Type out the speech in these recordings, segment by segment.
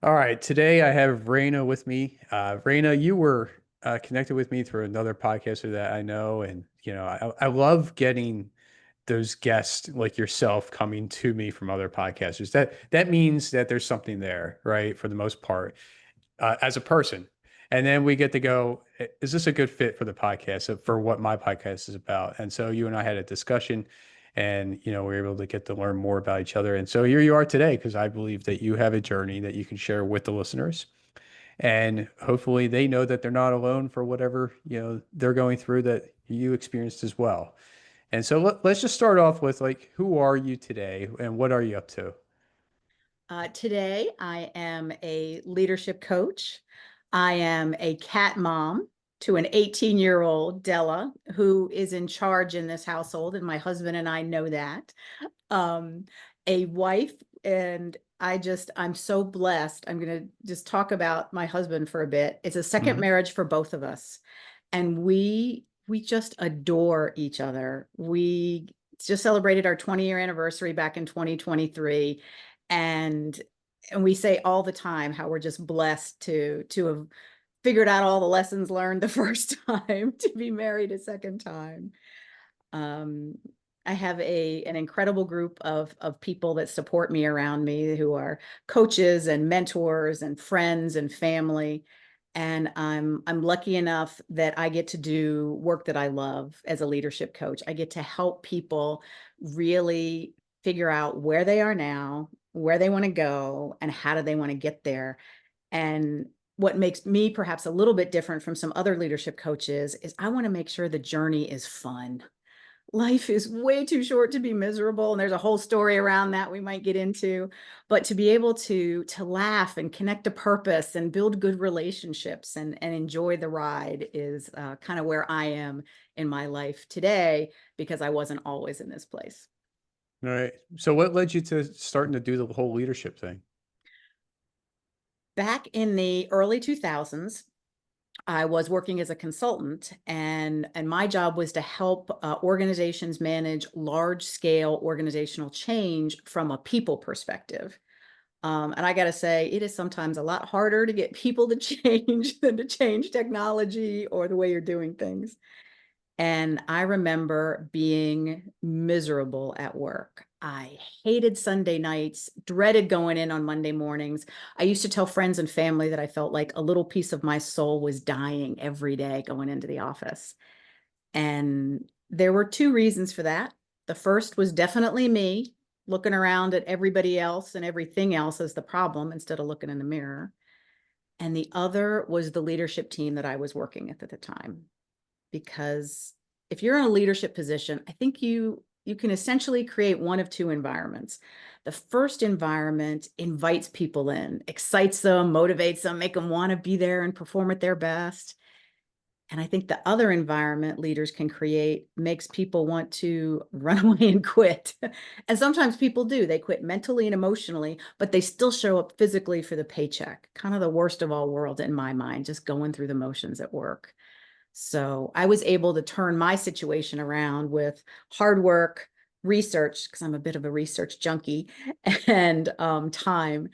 All right, today I have Rayna with me. Rayna, you were connected with me through another podcaster that I know, and I love getting those guests like yourself coming to me from other podcasters. That means that there's something there, right? For the most part, as a person, and then we get to go, is this a good fit for the podcast, for what my podcast is about? And so you and I had a discussion, and we were able to get to learn more about each other. And so here you are today, because I believe that you have a journey that you can share with the listeners, and hopefully they know that they're not alone for whatever they're going through, that you experienced as well. And so let's just start off with, like, who are you today and what are you up to? Today, I am a leadership coach. I am a cat mom to an 18-year-old Della, who is in charge in this household, and my husband and I know that. Um, a wife, and I'm so blessed. I'm going to just talk about my husband for a bit. It's a second Mhm. marriage for both of us, and we just adore each other. We just celebrated our 20-year anniversary back in 2023, and we say all the time how we're just blessed to have figured out all the lessons learned the first time, to be married a second time. um, I have an incredible group of people that support me around me, who are coaches and mentors and friends and family. And I'm lucky enough that I get to do work that I love as a leadership coach. I get to help people really figure out where they are now, where they want to go, and how do they want to get there. And what makes me perhaps a little bit different from some other leadership coaches is I want to make sure the journey is fun. Life is way too short to be miserable, and there's a whole story around that we might get into. But to be able to laugh and connect to purpose and build good relationships and enjoy the ride is kind of where I am in my life today, because I wasn't always in this place. All right. So what led you to starting to do the whole leadership thing? Back in the early 2000s, I was working as a consultant, and my job was to help organizations manage large scale organizational change from a people perspective. And I got to say, it is sometimes a lot harder to get people to change than to change technology or the way you're doing things. And I remember being miserable at work. I hated Sunday nights, dreaded going in on Monday mornings. I used to tell friends and family that I felt like a little piece of my soul was dying every day going into the office. And there were two reasons for that. The first was definitely me looking around at everybody else and everything else as the problem instead of looking in the mirror. And the other was the leadership team that I was working with at the time. Because if you're in a leadership position, I think you can essentially create one of two environments. The first environment invites people in, excites them, motivates them, make them want to be there and perform at their best. And I think the other environment leaders can create makes people want to run away and quit. And sometimes people do. They quit mentally and emotionally, but they still show up physically for the paycheck. Kind of the worst of all worlds in my mind, just going through the motions at work. So I was able to turn my situation around with hard work, research, because I'm a bit of a research junkie, and time.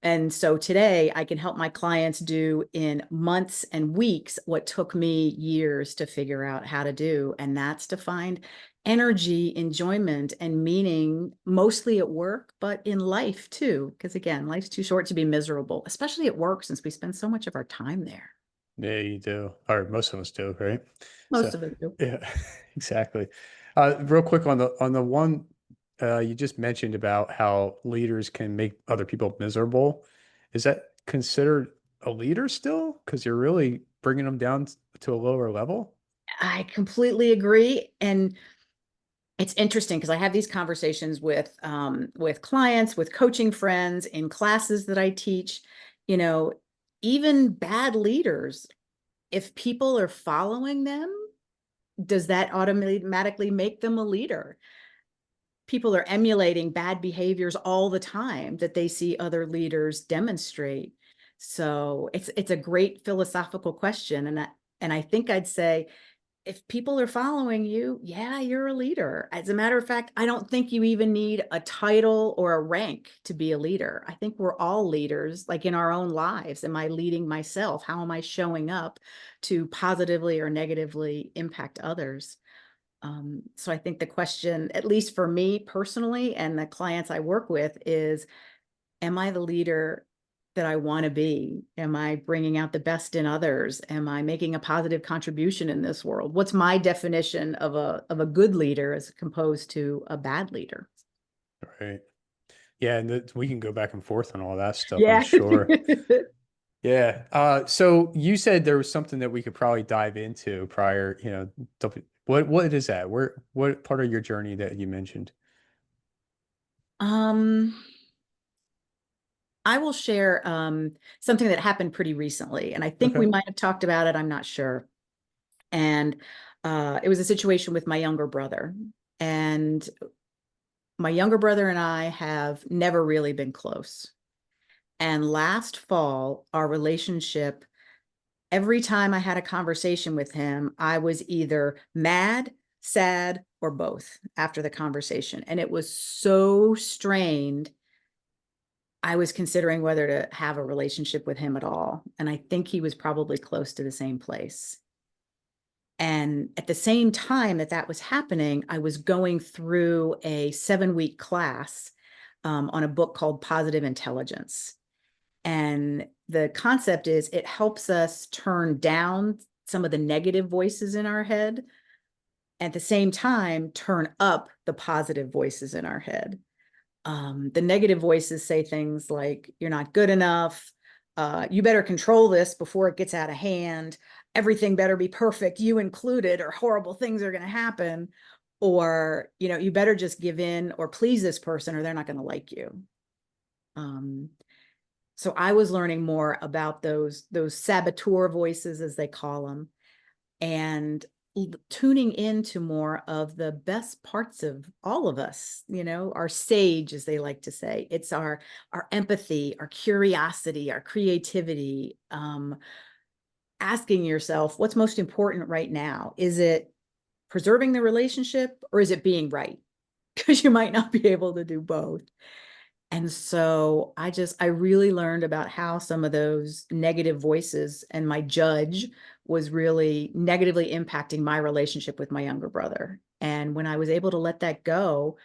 And so today I can help my clients do in months and weeks what took me years to figure out how to do. And that's to find energy, enjoyment, and meaning, mostly at work, but in life too. Because again, life's too short to be miserable, especially at work, since we spend so much of our time there. Yeah, you do, or most of us do, right? So, Most of us do. yeah, exactly. Real quick on the one you just mentioned about how leaders can make other people miserable. Is that considered a leader still? Because you're really bringing them down to a lower level? I completely agree. And it's interesting because I have these conversations with clients, with coaching friends, in classes that I teach. You know, even bad leaders, if people are following them, does that automatically make them a leader? People are emulating bad behaviors all the time that they see other leaders demonstrate. So it's a great philosophical question, and I think I'd say if people are following you, yeah, you're a leader. As a matter of fact, I don't think you even need a title or a rank to be a leader. I think we're all leaders, like in our own lives. Am I leading myself? How am I showing up to positively or negatively impact others? So I think the question, at least for me personally and the clients I work with, is, am I the leader that I want to be? Am I bringing out the best in others? Am I making a positive contribution in this world? What's my definition of a good leader as opposed to a bad leader? Right. Yeah, and we can go back and forth on all that stuff, I'm Yeah. sure. Yeah. So you said there was something that we could probably dive into prior, what is that? What part of your journey that you mentioned? um, I will share something that happened pretty recently, and I think we Okay. might have talked about it. I'm not sure. And it was a situation with my younger brother. And my younger brother and I have never really been close. And last fall, our relationship, every time I had a conversation with him, I was either mad, sad, or both after the conversation. And it was so strained. I was considering whether to have a relationship with him at all. And I think he was probably close to the same place. And at the same time that that was happening, I was going through a 7-week class on a book called Positive Intelligence. And the concept is it helps us turn down some of the negative voices in our head, at the same time, turn up the positive voices in our head. The negative voices say things like, you're not good enough. You better control this before it gets out of hand. Everything better be perfect, you included, or horrible things are going to happen. Or, you better just give in or please this person or they're not going to like you. Um, so I was learning more about those saboteur voices, as they call them, and tuning into more of the best parts of all of us, our sage, as they like to say. It's our empathy, our curiosity, our creativity. Asking yourself, what's most important right now? Is it preserving the relationship or is it being right? Because you might not be able to do both. And so I really learned about how some of those negative voices and my judge was really negatively impacting my relationship with my younger brother. And when I was able to let that go,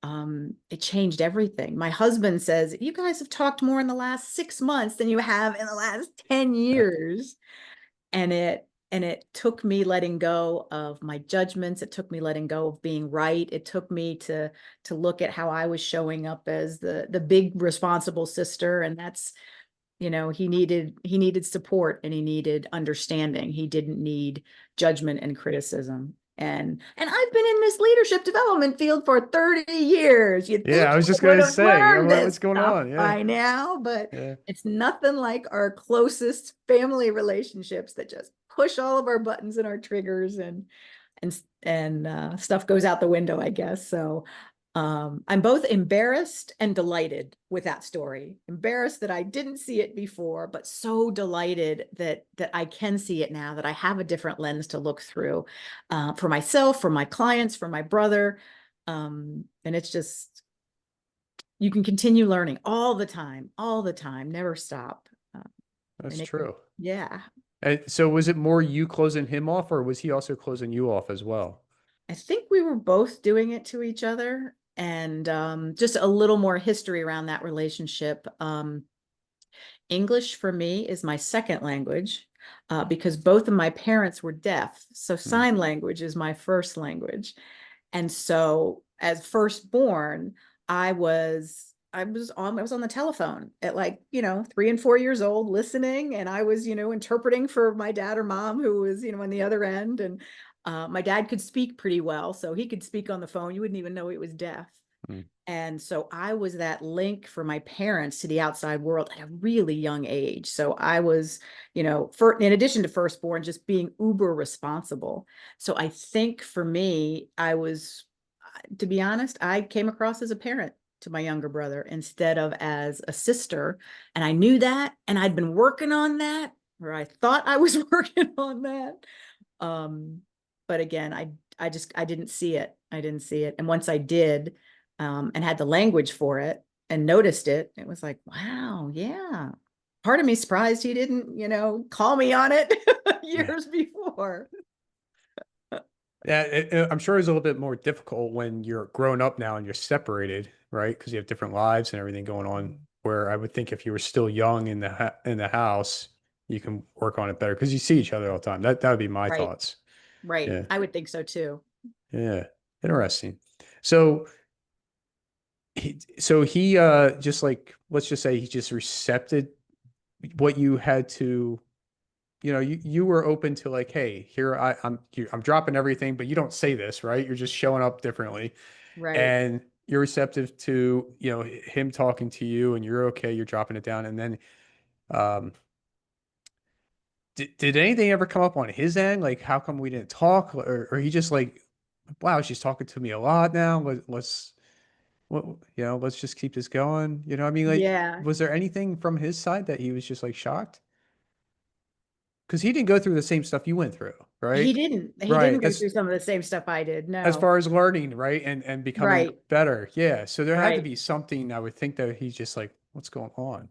it changed everything. My husband says, you guys have talked more in the last 6 months than you have in the last 10 years. And it took me letting go of my judgments. It took me letting go of being right. It took me to look at how I was showing up as the big responsible sister. And that's, he needed support and he needed understanding. He didn't need judgment and criticism. And I've been in this leadership development field for 30 years. You'd Yeah, think I was I just would gonna have say, learned what's this going stuff on? Yeah. by now, but Yeah. it's nothing like our closest family relationships that just push all of our buttons and our triggers, and stuff goes out the window, I guess. So I'm both embarrassed and delighted with that story. Embarrassed that I didn't see it before, but so delighted that I can see it now, that I have a different lens to look through, for myself, for my clients, for my brother. And it's just, you can continue learning all the time, never stop. Uh, That's and it can, true. yeah. And so was it more you closing him off, or was he also closing you off as well? I think we were both doing it to each other. And just a little more history around that relationship. English for me is my second language, because both of my parents were deaf. So Hmm. sign language is my first language. And so as firstborn, I was on the telephone at, like, 3 and 4 years old, listening, and I was, interpreting for my dad or mom who was, on the other end. And my dad could speak pretty well, so he could speak on the phone. You wouldn't even know he was deaf. Hmm. And so I was that link for my parents to the outside world at a really young age. So I was, in addition to firstborn, just being uber responsible. So I think for me, to be honest, I came across as a parent to my younger brother instead of as a sister. And I knew that, and I'd been working on that, or I thought I was working on that. Um, but again, I didn't see it. I didn't see it. And once I did, and had the language for it and noticed it, it was like, wow, yeah. Part of me surprised he didn't, call me on it Yeah. years before. Yeah, I'm sure it's a little bit more difficult when you're grown up now and you're separated, right? Because you have different lives and everything going on. Where I would think if you were still young in the house, you can work on it better because you see each other all the time. That would be my Right. thoughts. Right. Yeah, I would think so too. yeah, interesting. So he just like let's just say he just accepted what you had to you were open to like, hey, here I'm dropping everything, but you don't say this, right? You're just showing up differently, Right. and you're receptive to him talking to you, and you're okay. You're dropping it down, and then um, did anything ever come up on his end? Like, how come we didn't talk, or he just like, wow, she's talking to me a lot now. What let's just keep this going. I mean, like, Yeah. was there anything from his side that he was just like shocked? Because he didn't go through the same stuff you went through, He right? didn't. He Right. didn't go through some of the same stuff I did. As No. far as learning, right? And becoming Right. better. Yeah. So there had to Right. be something I would think that he's just like, what's going on?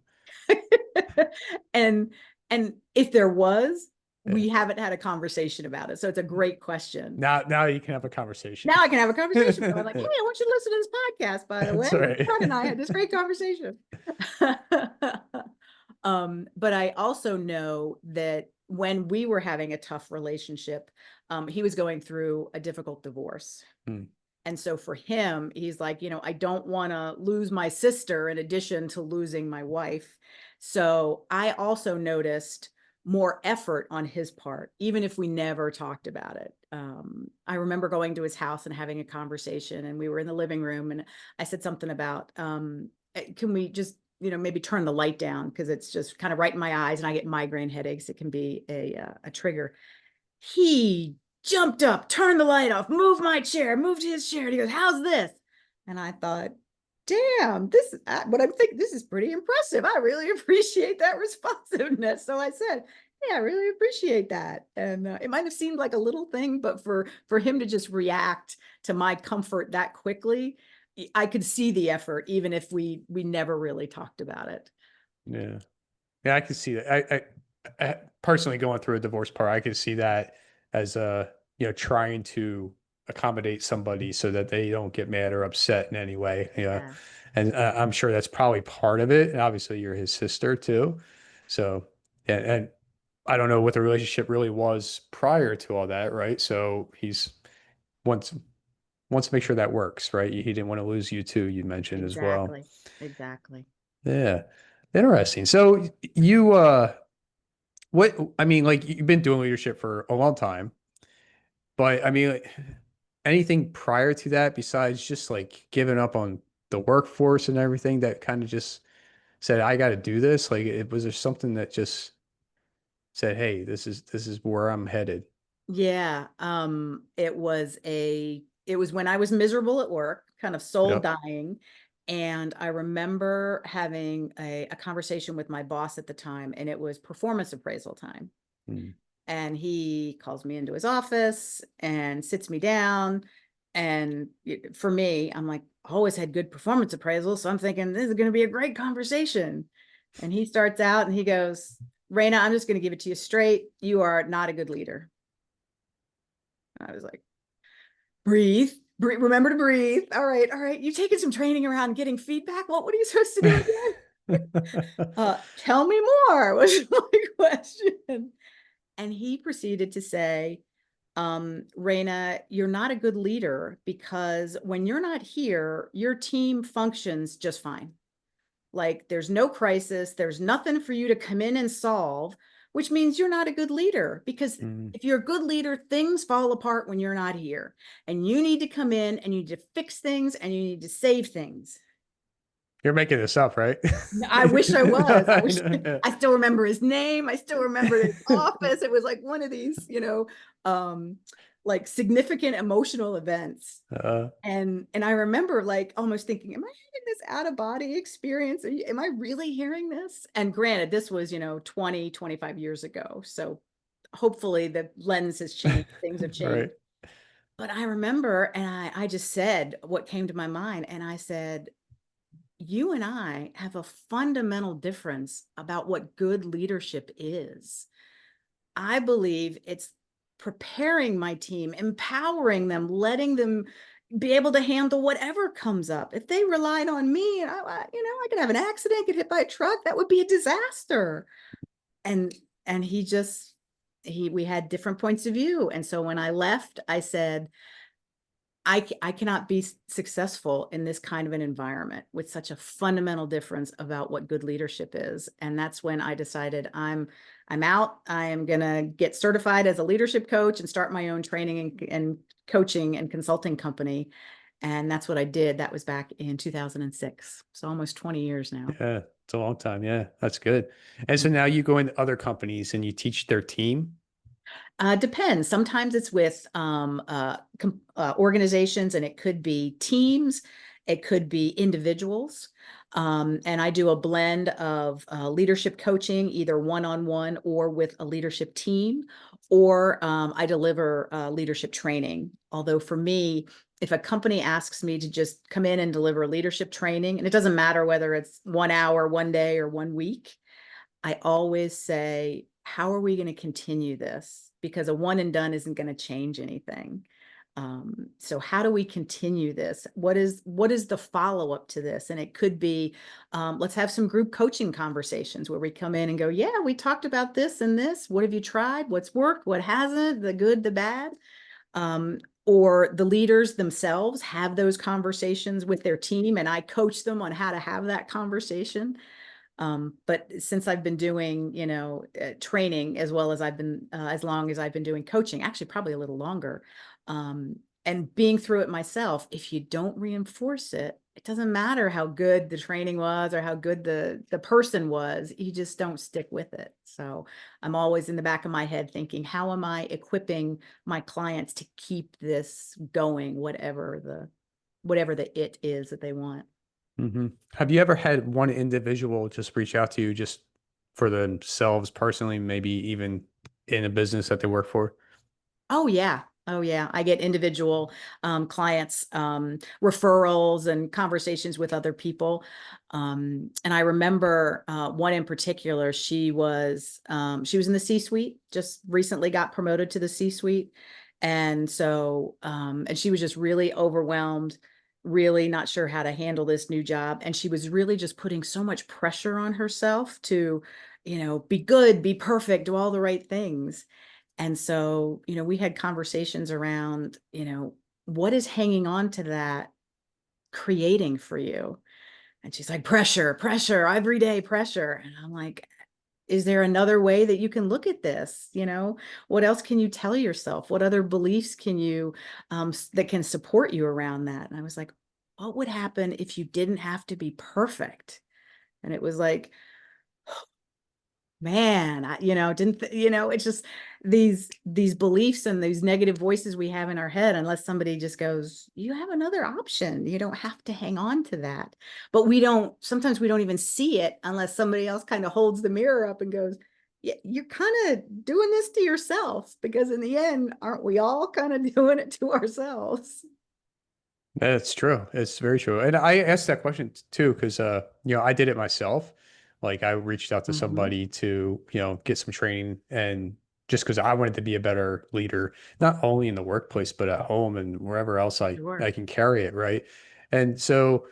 and and if there was, Yeah. we haven't had a conversation about it. So it's a great question. Now you can have a conversation. Now I can have a conversation. I'm like, hey, Yeah. I want you to listen to this podcast, by the way. That's right. Fred and I had this great conversation. But I also know that when we were having a tough relationship, he was going through a difficult divorce. Hmm. And so for him, he's like, I don't want to lose my sister in addition to losing my wife. So I also noticed more effort on his part, even if we never talked about it. I remember going to his house and having a conversation, and we were in the living room, and I said something about, can we just, maybe turn the light down because it's just kind of right in my eyes, and I get migraine headaches. It can be a trigger. He jumped up, turned the light off, moved my chair, moved his chair. And he goes, how's this? And I thought, damn, this is what I'm thinking. This is pretty impressive. I really appreciate that responsiveness. So I said, yeah, I really appreciate that. And it might have seemed like a little thing, but for him to just react to my comfort that quickly, I could see the effort, even if we never really talked about it. Yeah. Yeah, I could see that. I personally going through a divorce part, I could see that as trying to accommodate somebody so that they don't get mad or upset in any way. Yeah. Yeah, And I'm sure that's probably part of it. And obviously you're his sister too. So, and I don't know what the relationship really was prior to all that, right? So he's wants wants to make sure that works, right? He didn't want to lose you too, you mentioned as well. exactly. Exactly. Yeah. Interesting. So you what I mean, like you've been doing leadership for a long time, but I mean, like, anything prior to that besides just like giving up on the workforce and everything that kind of just said, I got to do this? Like, was there something that just said, hey, this is where I'm headed? Yeah, it was when I was miserable at work, kind of soul Yep. dying. And I remember having a conversation with my boss at the time, and it was performance appraisal time. Mm. And he calls me into his office and sits me down. And for me, I'm like, always had good performance appraisals. So I'm thinking this is going to be a great conversation. And he starts out and he goes, Rayna, I'm just going to give it to you straight. You are not a good leader. I was like, breathe, breathe, remember to breathe. All right, all right. You've taken some training around getting feedback. What are you supposed to do again? Tell me more was my question. And he proceeded to say, Rayna, you're not a good leader because when you're not here, your team functions just fine. Like there's no crisis, there's nothing for you to come in and solve, which means you're not a good leader because Mm. if you're a good leader, things fall apart when you're not here. And you need to come in and you need to fix things and you need to save things. You're making this up, right? I wish I was. I I wish know. I still remember his name. I still remember his office. It was like one of these, like significant emotional events. Uh, And I remember like almost thinking, am I having this out of body experience? Am I really hearing this? And granted, this was, 20, 25 years ago. So hopefully the lens has changed, things have right. changed. But I remember, and I just said what came to my mind, and I said, you and I have a fundamental difference about what good leadership is. I believe it's preparing my team, empowering them, letting them be able to handle whatever comes up. If they relied on me, I could have an accident, get hit by a truck, that would be a disaster. And he just we had different points of view. And so when I left, I said, I cannot be successful in this kind of an environment with such a fundamental difference about what good leadership is. And that's when I decided I'm out. I am going to get certified as a leadership coach and start my own training and coaching and consulting company. And that's what I did. That was back in 2006. So almost 20 years now. Yeah, it's a long time. Yeah, that's good. And so now you go into other companies and you teach their team. Depends. Sometimes it's with organizations, and it could be teams, it could be individuals. And I do a blend of leadership coaching, either one-on-one or with a leadership team, or I deliver leadership training. Although for me, if a company asks me to just come in and deliver leadership training, and it doesn't matter whether it's 1 hour, 1 day, or 1 week, I always say, how are we going to continue this? Because a one and done isn't going to change anything. So how do we continue this? What is the follow up to this? And it could be, let's have some group coaching conversations where we come in and go, yeah, we talked about this and this. What have you tried? What's worked? What hasn't? The good, the bad. Or the leaders themselves have those conversations with their team, and I coach them on how to have that conversation. But since I've been doing, training as well as as long as I've been doing coaching, actually probably a little longer, and being through it myself, if you don't reinforce it, it doesn't matter how good the training was or how good the person was, you just don't stick with it. So I'm always in the back of my head thinking, how am I equipping my clients to keep this going, whatever the it is that they want. Have you ever had one individual just reach out to you just for themselves personally, maybe even in a business that they work for? Oh yeah. Oh yeah. I get individual clients, referrals and conversations with other people. And I remember one in particular, she was in the C-suite, just recently got promoted to the C-suite. And so, and she was just really overwhelmed, really not sure how to handle this new job. And she was really just putting so much pressure on herself to, be good, be perfect, do all the right things. And so, we had conversations around, what is hanging on to that creating for you? And she's like, pressure, pressure, everyday pressure. And I'm like, is there another way that you can look at this? What else can you tell yourself? What other beliefs can you, that can support you around that? And I was like, what would happen if you didn't have to be perfect? And it was like, man, didn't it's just these beliefs and these negative voices we have in our head, unless somebody just goes, you have another option, you don't have to hang on to that. But sometimes we don't even see it unless somebody else kind of holds the mirror up and goes, yeah, you're kind of doing this to yourself, because in the end, aren't we all kind of doing it to ourselves? That's true. It's very true. And I asked that question too, because I did it myself. Like I reached out to Mhm. somebody to, get some training and just because I wanted to be a better leader, not only in the workplace, but at home and wherever else I Sure. can carry it, right? And so,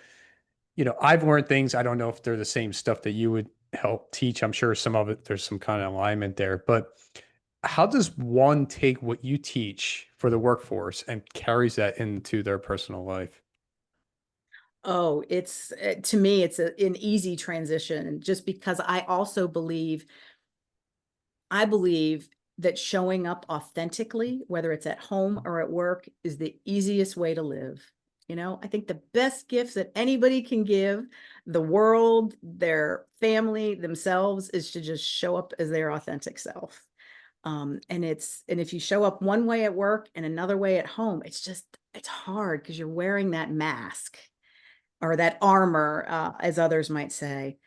I've learned things. I don't know if they're the same stuff that you would help teach. I'm sure some of it, there's some kind of alignment there, but how does one take what you teach for the workforce and carries that into their personal life? Oh, to me, it's an easy transition, just because I believe that showing up authentically, whether it's at home or at work, is the easiest way to live. I think the best gifts that anybody can give the world, their family, themselves, is to just show up as their authentic self. And if you show up one way at work and another way at home, it's hard because you're wearing that mask or that armor, as others might say.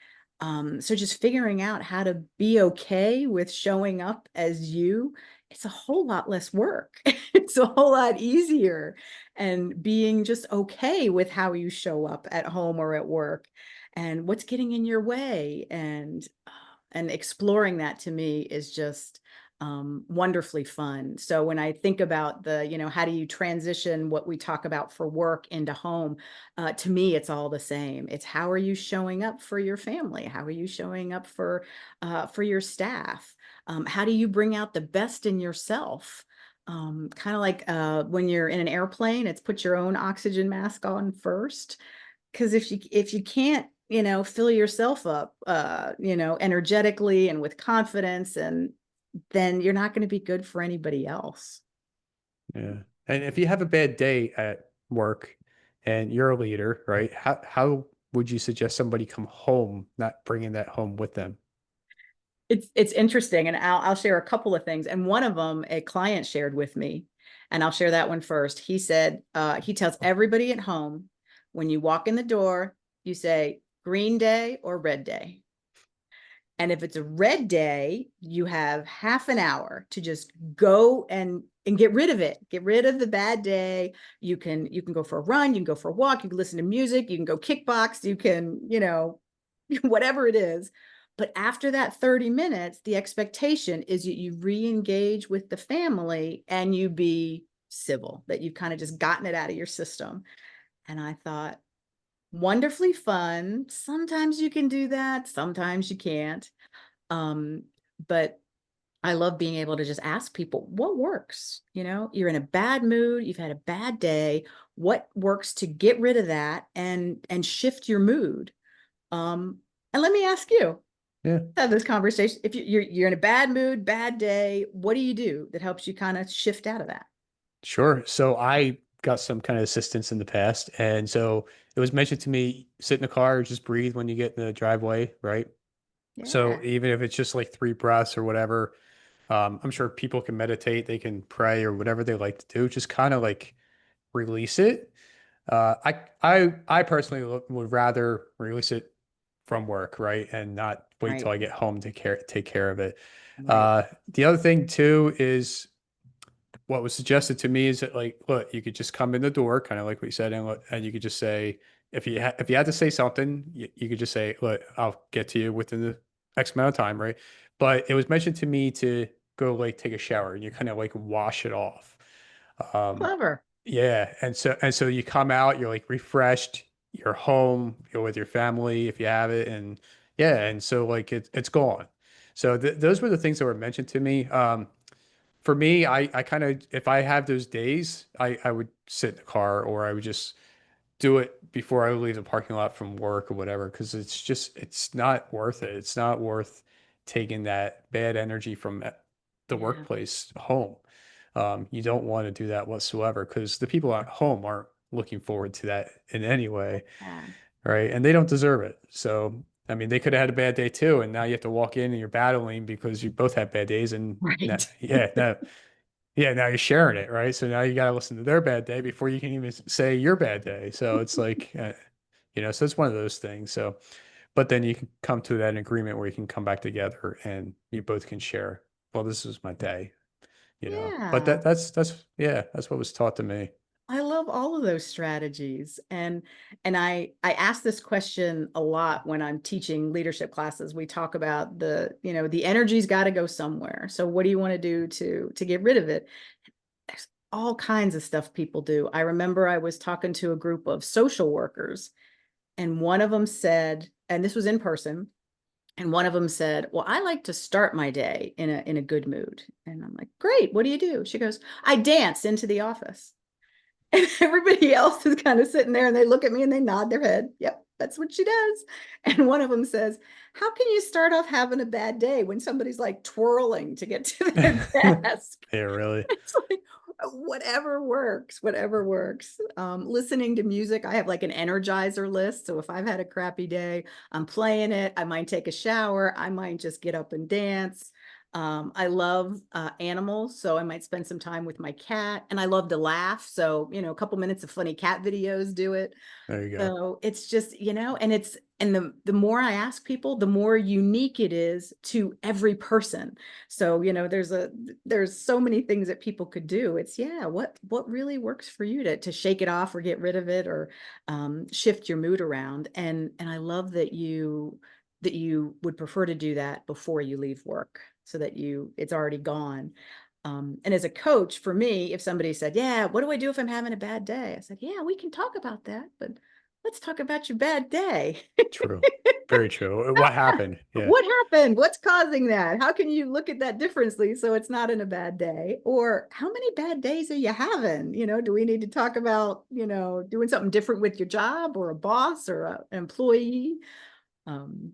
So just figuring out how to be okay with showing up as you it's a whole lot less work. It's a whole lot easier. And being just okay with how you show up at home or at work and what's getting in your way. And exploring that to me is just wonderfully fun. So when I think about how do you transition what we talk about for work into home, to me, it's all the same. It's how are you showing up for your family? How are you showing up for your staff? How do you bring out the best in yourself? Kind of like when you're in an airplane, it's put your own oxygen mask on first. Because if you can't, fill yourself up, energetically and with confidence, and then you're not going to be good for anybody else. Yeah. And if you have a bad day at work and you're a leader, right? How would you suggest somebody come home, not bringing that home with them? It's interesting, and I'll share a couple of things. And one of them, a client shared with me, and I'll share that one first. He said he tells everybody at home, when you walk in the door, you say green day or red day. And if it's a red day, you have half an hour to just go and get rid of it. Get rid of the bad day. You can go for a run, you can go for a walk, you can listen to music, you can go kickbox, you can, whatever it is. But after that 30 minutes, the expectation is that you re-engage with the family and you be civil, that you've kind of just gotten it out of your system. And I thought, wonderfully fun. Sometimes you can do that, sometimes you can't. Um, but I love being able to just ask people what works. You're in a bad mood, you've had a bad day. What works to get rid of that and shift your mood? And let me ask you, Yeah. have this conversation. If you're in a bad mood, bad day, what do you do that helps you kind of shift out of that? Sure. So I got some kind of assistance in the past. And so it was mentioned to me, sit in the car, just breathe when you get in the driveway, right? So Yeah, even if it's just like 3 breaths or whatever, I'm sure people can meditate, they can pray or whatever they like to do, just kind of like release it. I personally would rather release it from work, right? And not wait till right, I get home to take care of it. right. The other thing too is what was suggested to me is that like, look, you could just come in the door, kind of like what you said, and you could just say, if you had to say something, you could just say, look, I'll get to you within the X amount of time, right? But it was mentioned to me to go like take a shower and you kind of like wash it off. Um, Clever. yeah, and so you come out, you're like refreshed, you're home, you're with your family if you have it, and yeah, and so like it's gone. So those were the things that were mentioned to me. For me, I kind of, if I have those days, I would sit in the car or I would just do it before I would leave the parking lot from work or whatever, because it's not worth it. It's not worth taking that bad energy from the Yeah, workplace home. You don't want to do that whatsoever because the people at home aren't looking forward to that in any way, yeah. right? And they don't deserve it. So, I mean, they could have had a bad day too, and now you have to walk in and you're battling because you both had bad days, and Right. yeah, no, yeah, now you're sharing it, right? So now you got to listen to their bad day before you can even say your bad day. So it's like, so it's one of those things. So, but then you can come to that agreement where you can come back together and you both can share, well, this was my day. But Yeah. yeah, that's what was taught to me. I love all of those strategies. And I ask this question a lot when I'm teaching leadership classes. We talk about the energy's got to go somewhere. So what do you want to do to get rid of it? There's all kinds of stuff people do. I remember I was talking to a group of social workers, and one of them said, and this was in person, and one of them said, "Well, I like to start my day in a good mood." And I'm like, "Great, what do you do?" She goes, "I dance into the office." And everybody else is kind of sitting there and they look at me and they nod their head. Yep, that's what she does. And one of them says, "How can you start off having a bad day when somebody's like twirling to get to their desk?" Yeah, really. It's like, whatever works, whatever works. Listening to music, I have like an energizer list. So if I've had a crappy day, I'm playing it. I might take a shower. I might just get up and dance. I love animals, so I might spend some time with my cat, and I love to laugh. So, a couple minutes of funny cat videos do it. There you go. So it's just, and And the more I ask people, the more unique it is to every person. So, there's so many things that people could do. It's, yeah, what really works for you to shake it off or get rid of it, or shift your mood around. And I love that you would prefer to do that before you leave work, so that it's already gone. And as a coach, for me, if somebody said, yeah, what do I do if I'm having a bad day? I said, yeah, we can talk about that, but let's talk about your bad day. True. Very true. What happened? Yeah. What happened? What's causing that? How can you look at that differently so it's not in a bad day? Or how many bad days are you having? Do we need to talk about, doing something different with your job, or a boss, or an employee? Um,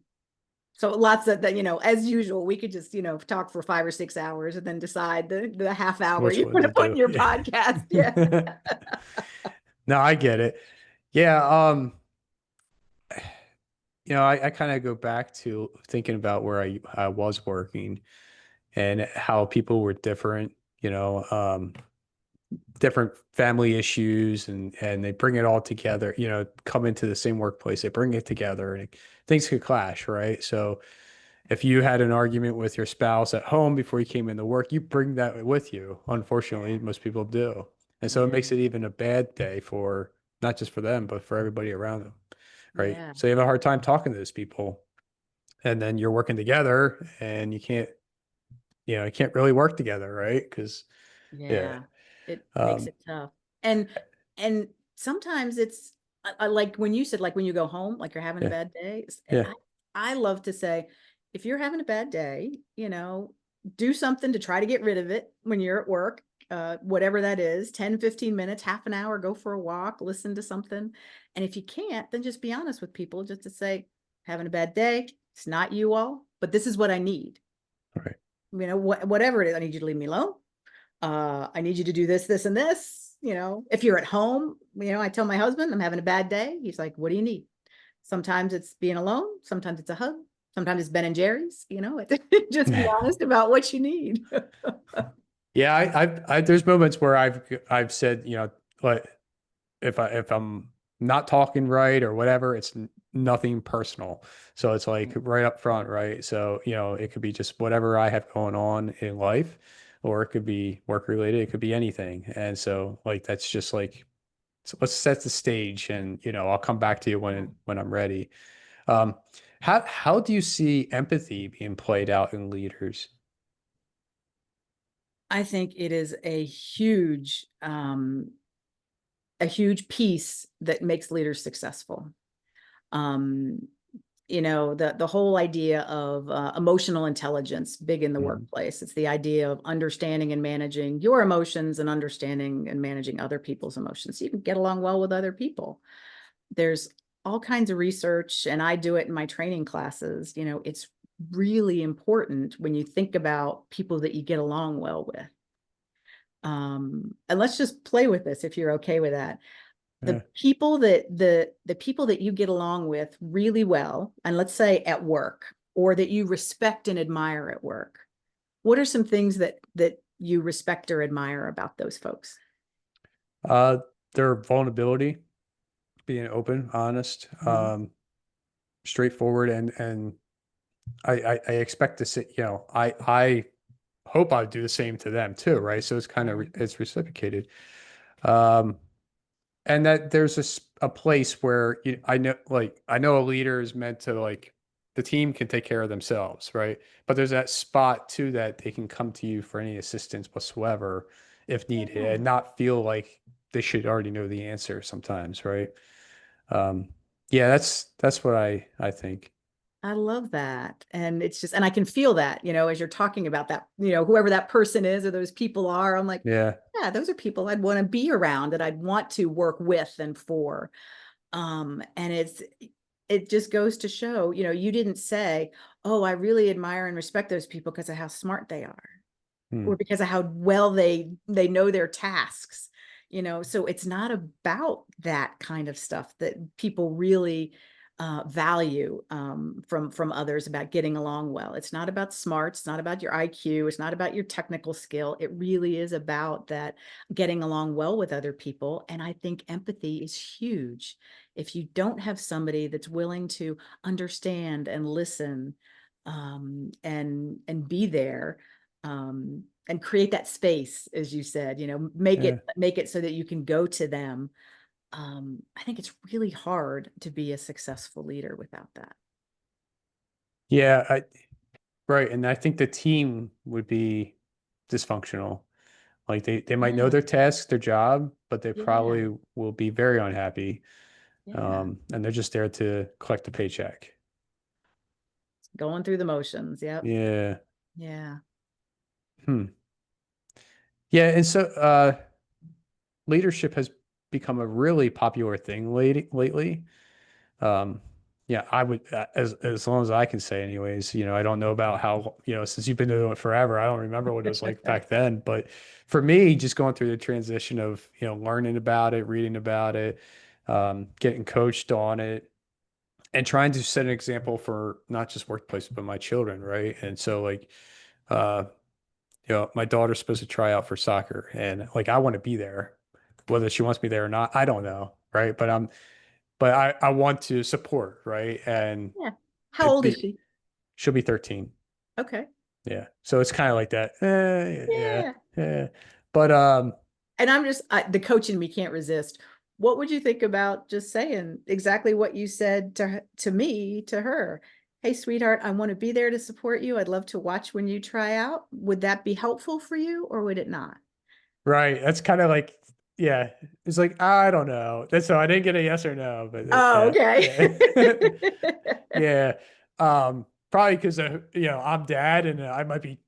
so lots of that, as usual, we could just, talk for 5 or 6 hours and then decide the half hour Which you one want to to put in do? your podcast. Yeah. Yeah. No, I get it. Yeah. I kind of go back to thinking about where I was working and how people were different, different family issues, and they bring it all together, come into the same workplace, they bring it together, and things could clash, right? So if you had an argument with your spouse at home before you came into work, you bring that with you. Unfortunately, most people do. And so it Yeah. makes it even a bad day for not just for them, but for everybody around them, right? Yeah. So you have a hard time talking to those people, and then you're working together and you can't really work together, right? Because, yeah. Yeah, it makes Um, it tough. And sometimes I like when you said, like, when you go home, like you're having a yeah. bad day. Yeah. I love to say, if you're having a bad day, do something to try to get rid of it when you're at work. Whatever that is, 10, 15 minutes, half an hour, go for a walk, listen to something. And if you can't, then just be honest with people, just to say, having a bad day. It's not you all, but this is what I need. All right. Whatever it is, I need you to leave me alone. I need you to do this, this, and this. If you're at home, I tell my husband I'm having a bad day. He's like, what do you need? Sometimes it's being alone. Sometimes it's a hug. Sometimes it's Ben and Jerry's. Just be honest about what you need. Yeah, there's moments where I've said, like, if I'm not talking right or whatever, it's nothing personal. So it's like right up front, right? So, it could be just whatever I have going on in life, or it could be work related, it could be anything. And so, like, that's just like, so let's set the stage, and I'll come back to you when I'm ready. Um, how do you see empathy being played out in leaders? I think it is a huge piece that makes leaders successful. Um, the whole idea of emotional intelligence, big in the Mm, workplace. It's the idea of understanding and managing your emotions, and understanding and managing other people's emotions, so you can get along well with other people. There's all kinds of research, and I do it in my training classes. It's really important when you think about people that you get along well with. And let's just play with this, if you're okay with that. The yeah. people that the people that you get along with really well, and let's say at work, or that you respect and admire at work, what are some things that you respect or admire about those folks? Uh, their vulnerability, being open, honest, Mhm. straightforward, and I expect to see, I hope I do the same to them too, right? So it's kind of Yeah. it's reciprocated. Um, and that there's a place where I know a leader is meant to, like, the team can take care of themselves, right? But there's that spot too that they can come to you for any assistance whatsoever if needed, Yeah. and not feel like they should already know the answer sometimes, right? Um, yeah, that's what I think. I love that. And it's just, and I can feel that, as you're talking about that, whoever that person is or those people are, I'm like, Yeah. yeah, those are people I'd want to be around, that I'd want to work with and for. And it just goes to show, you didn't say, oh, I really admire and respect those people because of how smart they are, Hmm. or because of how well they know their tasks. So it's not about that kind of stuff that people really value, from others, about getting along well. It's not about smarts, it's not about your IQ, it's not about your technical skill. It really is about that, getting along well with other people. And I think empathy is huge if you don't have somebody that's willing to understand and listen, and be there, and create that space, as you said, Yeah. make it so that you can go to them. I think it's really hard to be a successful leader without that. Yeah, right. And I think the team would be dysfunctional. Like they might know Yeah, their task, their job, but they yeah, probably will be very unhappy. yeah. And they're just there to collect a paycheck. Going through the motions. Yep. Yeah. Yeah. Hmm. Yeah. And so leadership has become a really popular thing lately. Um, yeah, I would, as long as I can say, anyways. I don't know about how, since you've been doing it forever, I don't remember what it was like back then. But for me, just going through the transition of, learning about it, reading about it, getting coached on it, and trying to set an example for not just workplace, but my children, right? And so, like, uh, my daughter's supposed to try out for soccer, and like, I want to be there, whether she wants me there or not, I don't know, right? But I want to support, right? And Yeah. How it old is be she? she'll be 13. Okay. Yeah. So it's kind of like that. Yeah. Yeah. Yeah. But And the coach in me can't resist. What would you think about just saying exactly what you said to me, to her? Hey, sweetheart, I want to be there to support you. I'd love to watch when you try out. Would that be helpful for you or would it not? right. That's kind of like, yeah. It's like, I don't know. That's so I didn't get a yes or no, but Oh, yeah. okay. Yeah. Yeah. Probably because I'm dad and I might be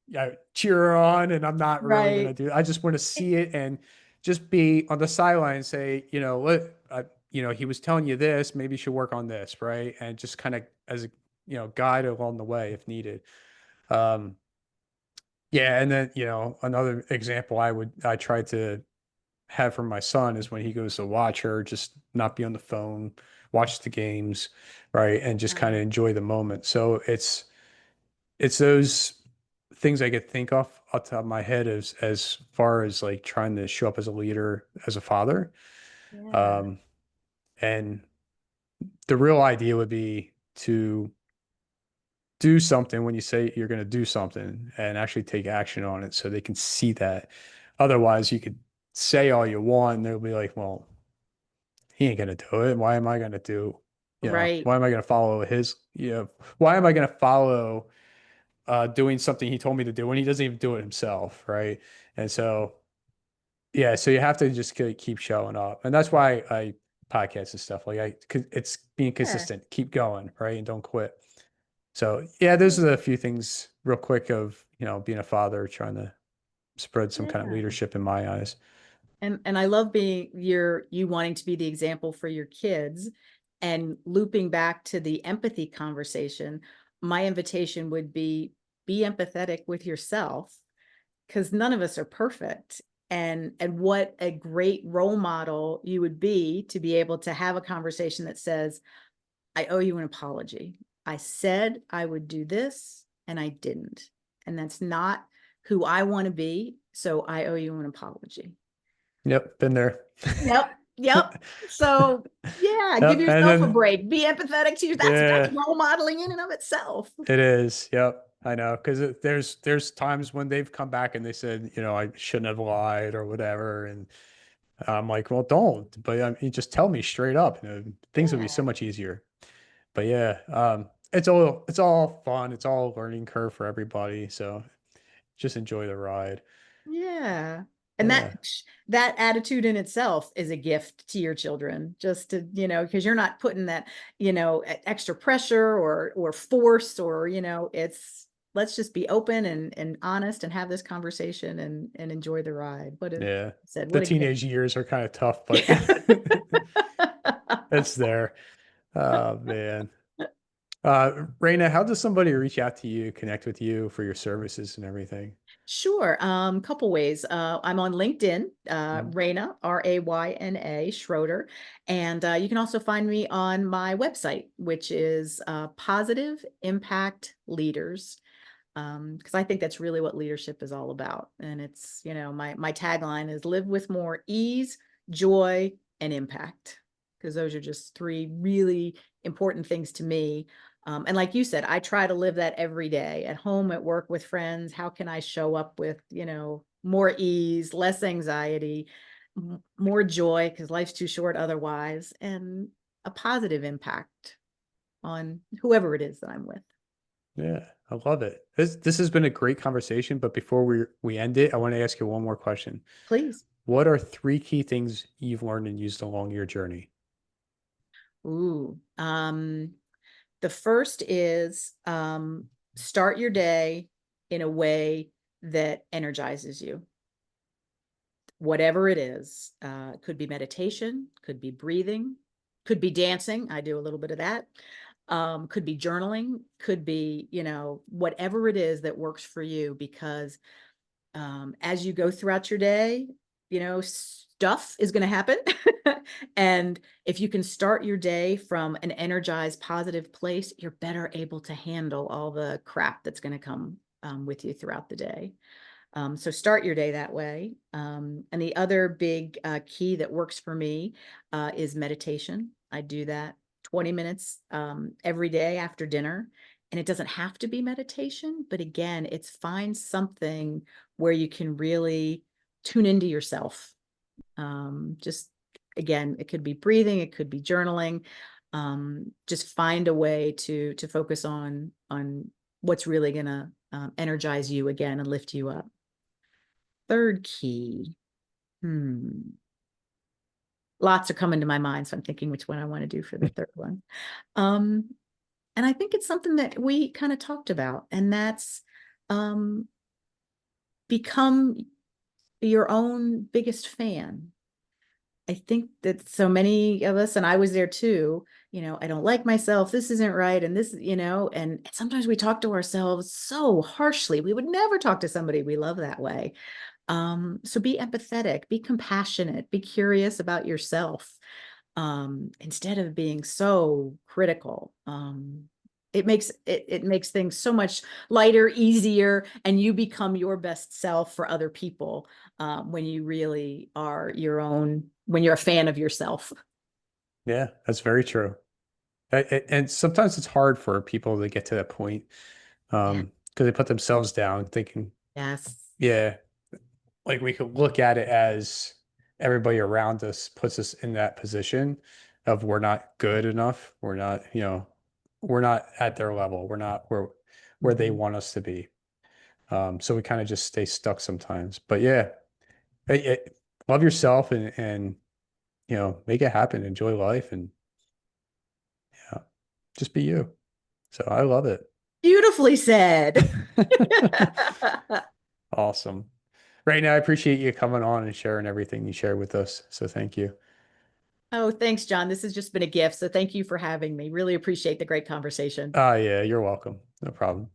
cheer her on and I'm not really gonna Right. do. I just want to see it and just be on the sideline and say, he was telling you this, maybe you should work on this, right? And just kind of as a guide along the way if needed. Um, yeah, and then another example I try to have for my son is when he goes to watch her, just not be on the phone, watch the games, right, and just kind of enjoy the moment. So it's those things I could think off the top of my head as far as like trying to show up as a leader, as a father. Yeah. Um, and the real idea would be to do something when you say you're going to do something and actually take action on it so they can see that. Otherwise, you could say all you want and they'll be like, well, he ain't going to do it. Why am I going to do, Right. why am I going to follow why am I going to follow doing something he told me to do when he doesn't even do it himself, right? And so, yeah, so you have to just keep showing up. And that's why I podcast and stuff like it's being Yeah. consistent, keep going, right? And don't quit. So yeah, those are a few things real quick of, being a father, trying to spread some kind of Yeah. leadership in my eyes. And I love being you wanting to be the example for your kids and looping back to the empathy conversation. My invitation would be empathetic with yourself because none of us are perfect. And what a great role model you would be able to have a conversation that says, I owe you an apology. I said I would do this and I didn't. And that's not who I want to be. So I owe you an apology. Yep, been there. Yep. Yep. So yeah, give Yep, and yourself a then break. Be empathetic to you. That's yeah, role modeling in and of itself. it is. Yep, I know because there's times when they've come back and they said, I shouldn't have lied or whatever, and I'm like, well, don't. But you just tell me straight up. Things would be so Yeah. much easier. But yeah, it's all fun. It's all a learning curve for everybody. So just enjoy the ride. Yeah. And Yeah. that attitude in itself is a gift to your children, just to, because you're not putting that, extra pressure or force or, it's let's just be open and honest and have this conversation and enjoy the ride. Yeah. The What a gift. teenage years are kind of tough, but it's there. Oh man. Raina, how does somebody reach out to you, connect with you for your services and everything? Sure. Couple ways. I'm on LinkedIn, Mm. Rayna, Rayna Schroeder. And you can also find me on my website, which is Positive Impact Leaders. Because I think that's really what leadership is all about. And it's, my tagline is live with more ease, joy, and impact. because those are just three really important things to me. And like you said, I try to live that every day at home, at work, with friends. How can I show up with, more ease, less anxiety, more joy, because life's too short otherwise, and a positive impact on whoever it is that I'm with. Yeah, I love it. This has been a great conversation, but before we end it, I want to ask you one more question. Please. What are three key things you've learned and used along your journey? Ooh. The first is start your day in a way that energizes you. Whatever it is, could be meditation, could be breathing, could be dancing. I do a little bit of that. Could be journaling, could be, whatever it is that works for you, because as you go throughout your day, stuff is going to happen. And if you can start your day from an energized, positive place, you're better able to handle all the crap that's going to come with you throughout the day. So start your day that way. And the other big key that works for me is meditation. I do that 20 minutes every day after dinner. And it doesn't have to be meditation, but again, it's find something where you can really tune into yourself. Just again, it could be breathing, it could be journaling. Just find a way to focus on what's really going to energize you again and lift you up. Third key. Lots are coming to my mind, so I'm thinking which one I want to do for the third one. And I think it's something that we kind of talked about, and that's become your own biggest fan. I think that so many of us, and I was there too, I don't like myself, this isn't right, and this, and sometimes we talk to ourselves so harshly. We would never talk to somebody we love that way. So be empathetic, be compassionate, be curious about yourself, instead of being so critical. It makes things so much lighter, easier, and you become your best self for other people when you really are when you're a fan of yourself. Yeah, that's very true. And sometimes it's hard for people to get to that point Yeah. because they put themselves down thinking, Yes. yeah, like we could look at it as everybody around us puts us in that position of we're not good enough. We're not at their level. We're not where they Mhm. want us to be. So we kind of just stay stuck sometimes. But yeah, love yourself and make it happen. Enjoy life and yeah, just be you. So I love it. Beautifully said. Awesome. Right now, I appreciate you coming on and sharing everything you shared with us. So thank you. Oh, thanks, John. This has just been a gift. So thank you for having me. Really appreciate the great conversation. Ah, yeah, you're welcome. No problem.